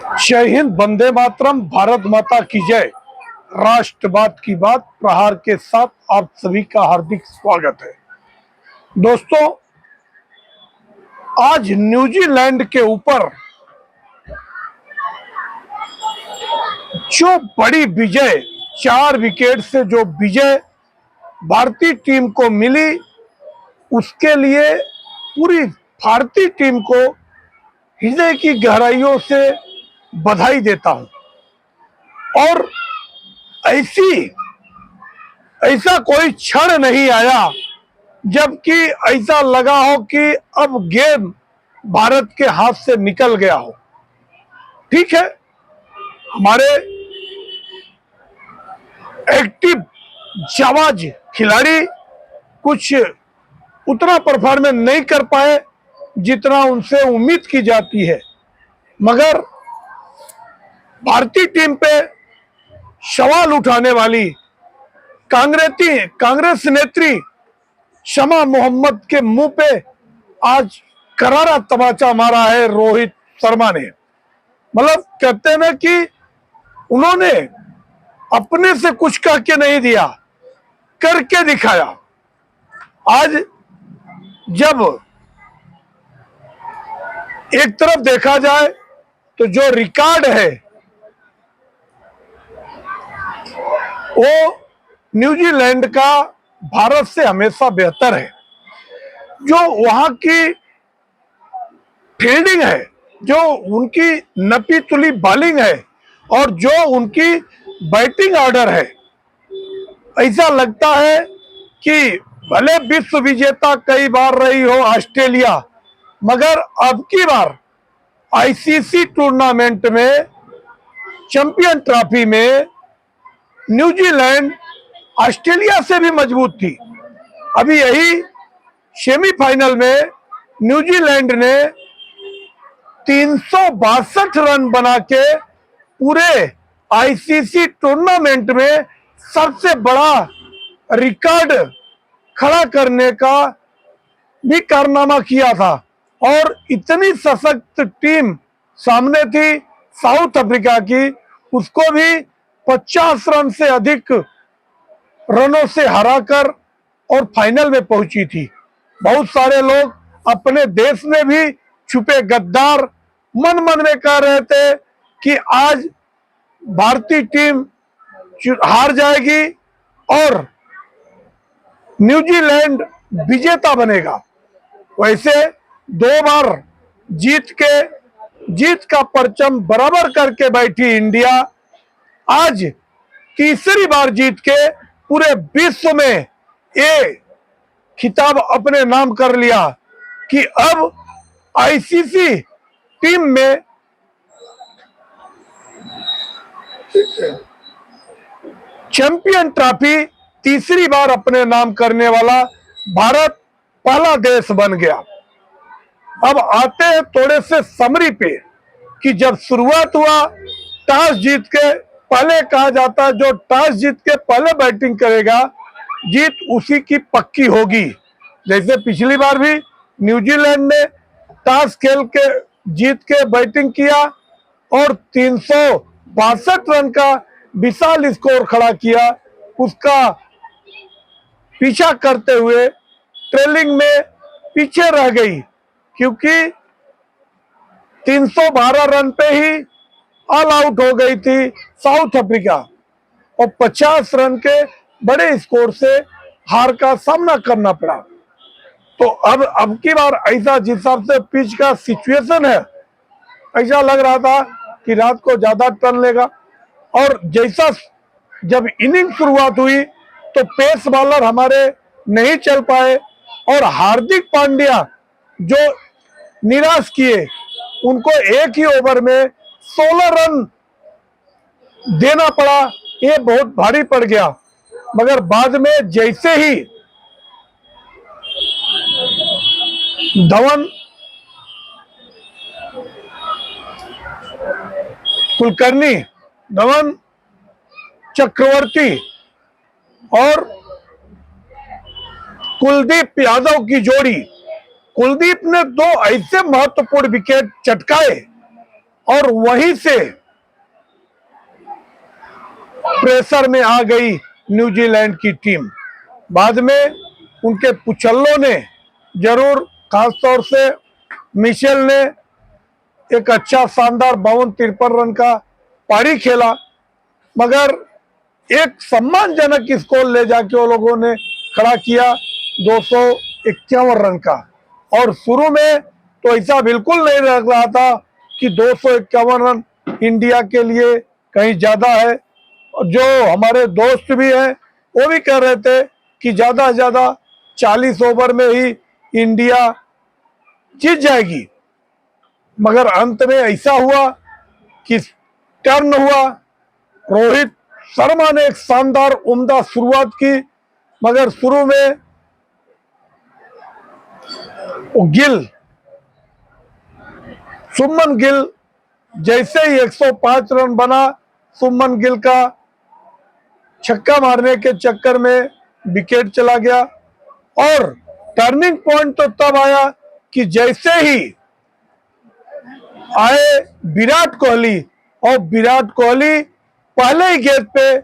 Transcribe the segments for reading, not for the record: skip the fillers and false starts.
जय हिंद, वंदे मातरम, भारत माता की जय। राष्ट्रवाद की बात प्रहार के साथ आप सभी का हार्दिक स्वागत है। दोस्तों, आज न्यूजीलैंड के ऊपर जो बड़ी विजय, 4 विकेट से जो विजय भारतीय टीम को मिली, उसके लिए पूरी भारतीय टीम को हृदय की गहराइयों से बधाई देता हूं। और ऐसा कोई क्षण नहीं आया जबकि ऐसा लगा हो कि अब गेम भारत के हाथ से निकल गया हो। ठीक है, हमारे एक्टिव जाबाज खिलाड़ी कुछ उतना परफॉर्मेंस नहीं कर पाए जितना उनसे उम्मीद की जाती है, मगर भारतीय टीम पे सवाल उठाने वाली कांग्रेस नेत्री शमा मोहम्मद के मुंह पे आज करारा तमाचा मारा है रोहित शर्मा ने। मतलब कहते हैं ना कि उन्होंने अपने से कुछ कह के नहीं दिया, करके दिखाया। आज जब एक तरफ देखा जाए तो जो रिकॉर्ड है वो न्यूजीलैंड का भारत से हमेशा बेहतर है। जो वहां की फील्डिंग है, जो उनकी नपी तुली बॉलिंग है और जो उनकी बैटिंग ऑर्डर है, ऐसा लगता है कि भले विश्व विजेता कई बार रही हो ऑस्ट्रेलिया, मगर अब की बार आईसीसी टूर्नामेंट में, चैंपियन ट्रॉफी में न्यूजीलैंड ऑस्ट्रेलिया से भी मजबूत थी। अभी यही सेमीफाइनल में न्यूजीलैंड ने 362 रन बना के पूरे आईसीसी टूर्नामेंट में सबसे बड़ा रिकॉर्ड खड़ा करने का भी कारनामा किया था। और इतनी सशक्त टीम सामने थी साउथ अफ्रीका की, उसको भी 50 रन से अधिक रनों से हराकर और फाइनल में पहुंची थी। बहुत सारे लोग अपने देश में भी छुपे गद्दार मन मन में कह रहे थे कि आज भारतीय टीम हार जाएगी और न्यूजीलैंड विजेता बनेगा। वैसे 2 बार जीत का परचम बराबर करके बैठी इंडिया आज तीसरी बार जीत के पूरे विश्व में ये खिताब अपने नाम कर लिया कि अब आईसीसी टीम में चैंपियन ट्रॉफी तीसरी बार अपने नाम करने वाला भारत पहला देश बन गया। अब आते हैं थोड़े से समरी पे कि जब शुरुआत हुआ, टॉस जीत के पहले कहा जाता है जो टॉस जीत के पहले बैटिंग करेगा जीत उसी की पक्की होगी। जैसे पिछली बार भी न्यूजीलैंड ने टॉस खेल के जीत के बैटिंग किया और 362 रन का विशाल स्कोर खड़ा किया। उसका पीछा करते हुए ट्रेलिंग में पीछे रह गई, क्योंकि 312 रन पे ही ऑल आउट हो गई थी साउथ अफ्रीका और 50 रन के बड़े स्कोर से हार का सामना करना पड़ा। तो अब की बार ऐसा, जिस हिसाब से पिच का सिचुएशन है, ऐसा लग रहा था कि रात को ज्यादा टर्न लेगा। और जैसा जब इनिंग शुरुआत हुई तो पेस बॉलर हमारे नहीं चल पाए और हार्दिक पांड्या जो निराश किए, उनको एक ही ओवर में 16 रन देना पड़ा। ये बहुत भारी पड़ गया, मगर बाद में जैसे ही धवन, कुलकर्णी, धवन चक्रवर्ती और कुलदीप यादव की जोड़ी, कुलदीप ने 2 ऐसे महत्वपूर्ण विकेट चटकाए और वहीं से प्रेशर में आ गई न्यूजीलैंड की टीम। बाद में उनके पुछल्लों ने जरूर, खासतौर से मिशेल ने एक अच्छा शानदार 52-53 रन का पारी खेला, मगर एक सम्मानजनक स्कोर ले जाके वो लोगों ने खड़ा किया 251 रन का। और शुरू में तो ऐसा बिल्कुल नहीं लग रहा था कि 251 रन इंडिया के लिए कहीं ज्यादा है। जो हमारे दोस्त भी हैं वो भी कह रहे थे कि ज्यादा से ज्यादा 40 ओवर में ही इंडिया जीत जाएगी, मगर अंत में ऐसा हुआ कि टर्न हुआ। रोहित शर्मा ने एक शानदार उम्दा शुरुआत की, मगर शुरू में शुभमन गिल जैसे ही 105 रन बना, शुभमन गिल का छक्का मारने के चक्कर में विकेट चला गया। और टर्निंग पॉइंट तो तब आया कि जैसे ही आए विराट कोहली, और विराट कोहली पहले ही गेंद पे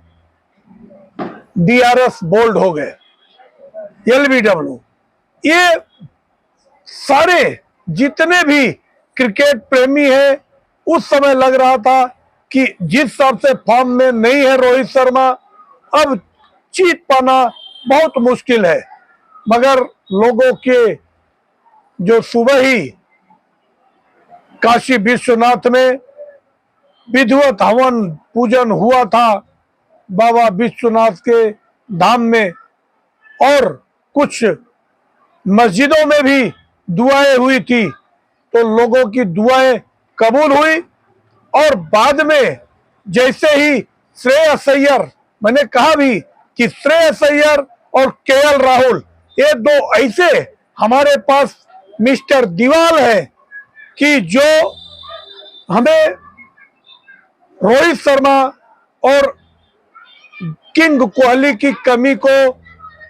DRS बोल्ड हो गए, LBW। ये सारे जितने भी क्रिकेट प्रेमी हैं, उस समय लग रहा था कि जिस हिसाब से फॉर्म में नहीं है रोहित शर्मा, अब जीत पाना बहुत मुश्किल है। मगर लोगों के जो सुबह ही काशी विश्वनाथ में विधिवत हवन पूजन हुआ था बाबा विश्वनाथ के धाम में, और कुछ मस्जिदों में भी दुआएं हुई थी, तो लोगों की दुआएं कबूल हुई। और बाद में जैसे ही श्रेयस अय्यर, मैंने कहा भी कि श्रेयस अय्यर और KL राहुल, ये दो ऐसे हमारे पास मिस्टर दीवाल है कि जो हमें रोहित शर्मा और किंग कोहली की कमी को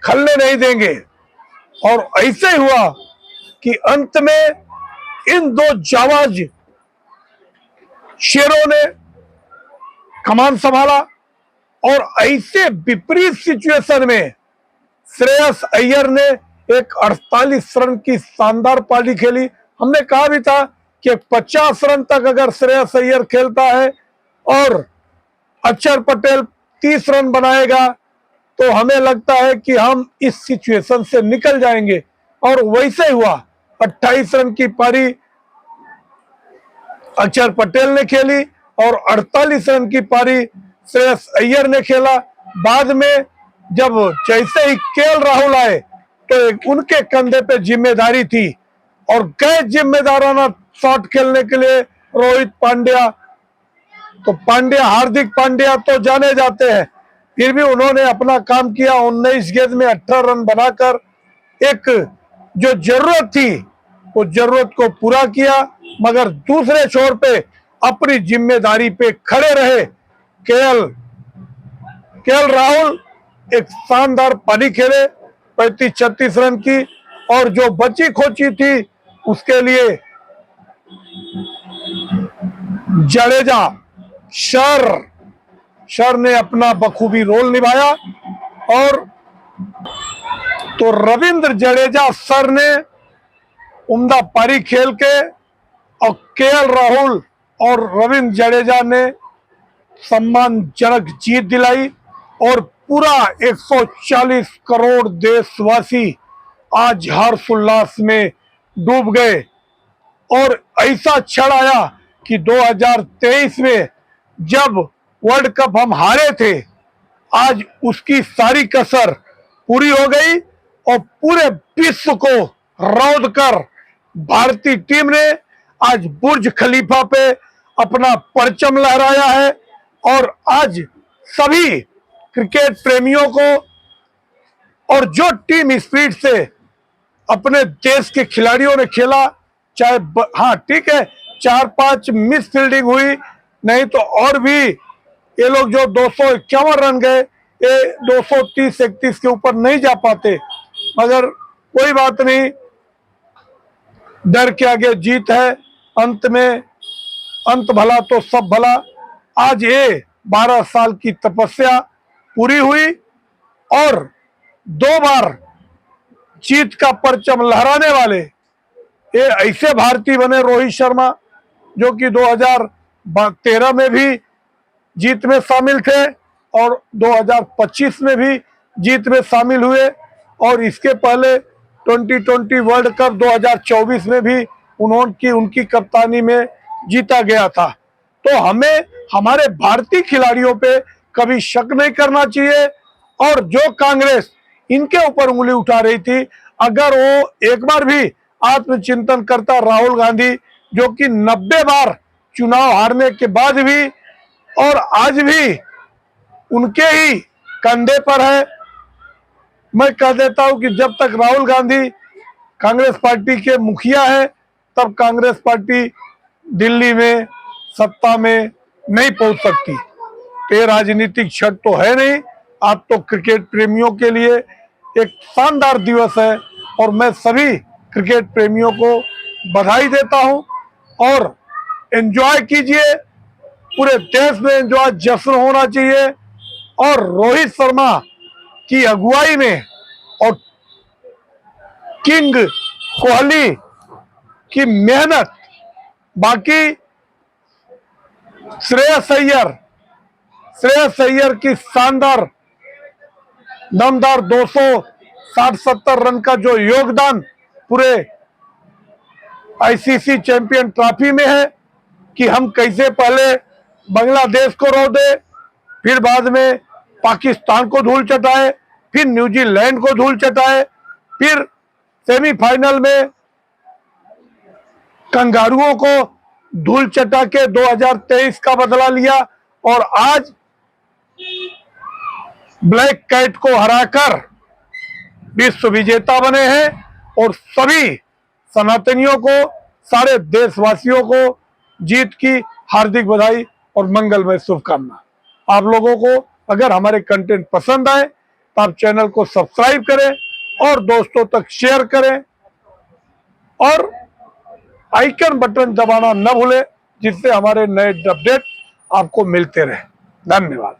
खलने नहीं देंगे। और ऐसे हुआ कि अंत में इन दो जाबाज शेरों ने कमान संभाला, और ऐसे विपरीत सिचुएशन में श्रेयस अय्यर ने एक 48 रन की शानदार पारी खेली। हमने कहा भी था कि 50 रन तक अगर श्रेयस अय्यर खेलता है और अक्षर पटेल 30 रन बनाएगा, तो हमें लगता है कि हम इस सिचुएशन से निकल जाएंगे। और वैसे हुआ, 28 रन की पारी अक्षर पटेल ने खेली और 48 रन की पारी श्रेयस अय्यर ने खेला। बाद में जब जैसे ही KL राहुल आए, तो उनके कंधे पे जिम्मेदारी थी, और गए जिम्मेदाराना शॉट खेलने के लिए रोहित पांड्या। तो पांड्या, हार्दिक पांड्या तो जाने जाते हैं, फिर भी उन्होंने अपना काम किया। 19 गेंद में 18 रन बनाकर एक जो जरूरत थी वो जरूरत को पूरा किया, मगर दूसरे छोर पे अपनी जिम्मेदारी पे खड़े रहे KL राहुल। एक शानदार पारी खेले 35-36 रन की, और जो बची खोची थी उसके लिए जडेजा शर ने अपना बखूबी रोल निभाया। और तो रविंद्र जडेजा सर ने उम्दा पारी खेल के, और KL राहुल और रविंद्र जडेजा ने सम्मानजनक जीत दिलाई। और पूरा 140 करोड़ देशवासी आज हर्षोल्लास में डूब गए। और ऐसा क्षण आया कि 2023 में जब वर्ल्ड कप हम हारे थे, आज उसकी सारी कसर पूरी हो गई, और पूरे विश्व को रौंद कर भारतीय टीम ने आज बुर्ज खलीफा पे अपना परचम लहराया है। और आज सभी क्रिकेट प्रेमियों को, और जो टीम स्पिरिट से अपने देश के खिलाड़ियों ने खेला, चाहे हाँ ठीक है 4-5 मिस फील्डिंग हुई, नहीं तो और भी ये लोग जो 251 रन गए, ये 230-31 के ऊपर नहीं जा पाते, मगर कोई बात नहीं, डर के आगे जीत है। अंत में अंत भला तो सब भला। आज ये 12 साल की तपस्या पूरी हुई और 2 बार जीत का परचम लहराने वाले ये ऐसे भारतीय बने रोहित शर्मा, जो कि 2013 में भी जीत में शामिल थे और 2025 में भी जीत में शामिल हुए, और इसके पहले 2020 वर्ल्ड कप 2024 में भी उनकी कप्तानी में जीता गया था। तो हमें हमारे भारतीय खिलाड़ियों पे कभी शक नहीं करना चाहिए। और जो कांग्रेस इनके ऊपर उंगली उठा रही थी, अगर वो एक बार भी आत्मचिंतन करता राहुल गांधी, जो कि 90 बार चुनाव हारने के बाद भी और आज भी उनके ही कंधे पर है, मैं कह देता हूं कि जब तक राहुल गांधी कांग्रेस पार्टी के मुखिया है, तब कांग्रेस पार्टी दिल्ली में सत्ता में नहीं पहुंच सकती। तो ये राजनीतिक क्षण तो है नहीं। आज तो क्रिकेट प्रेमियों के लिए एक शानदार दिवस है और मैं सभी क्रिकेट प्रेमियों को बधाई देता हूं। और एंजॉय कीजिए, पूरे देश में एंजॉय, जश्न होना चाहिए। और रोहित शर्मा की अगुवाई में और किंग कोहली की मेहनत, बाकी श्रेयस अय्यर की शानदार दमदार 260-70 रन का जो योगदान पूरे आईसीसी चैंपियन ट्रॉफी में है, कि हम कैसे पहले बांग्लादेश को रो दे, फिर बाद में पाकिस्तान को धूल चटाए, फिर न्यूजीलैंड को धूल चटाए, फिर सेमीफाइनल में कंगारुओं को धूल चटा के 2023 का बदला लिया, और आज ब्लैक कैट को हराकर विश्व विजेता बने हैं। और सभी सनातनियों को, सारे देशवासियों को जीत की हार्दिक बधाई और मंगलमय शुभकामना। आप लोगों को अगर हमारे कंटेंट पसंद आए तो आप चैनल को सब्सक्राइब करें और दोस्तों तक शेयर करें, और आइकन बटन दबाना न भूलें, जिससे हमारे नए अपडेट आपको मिलते रहे। धन्यवाद।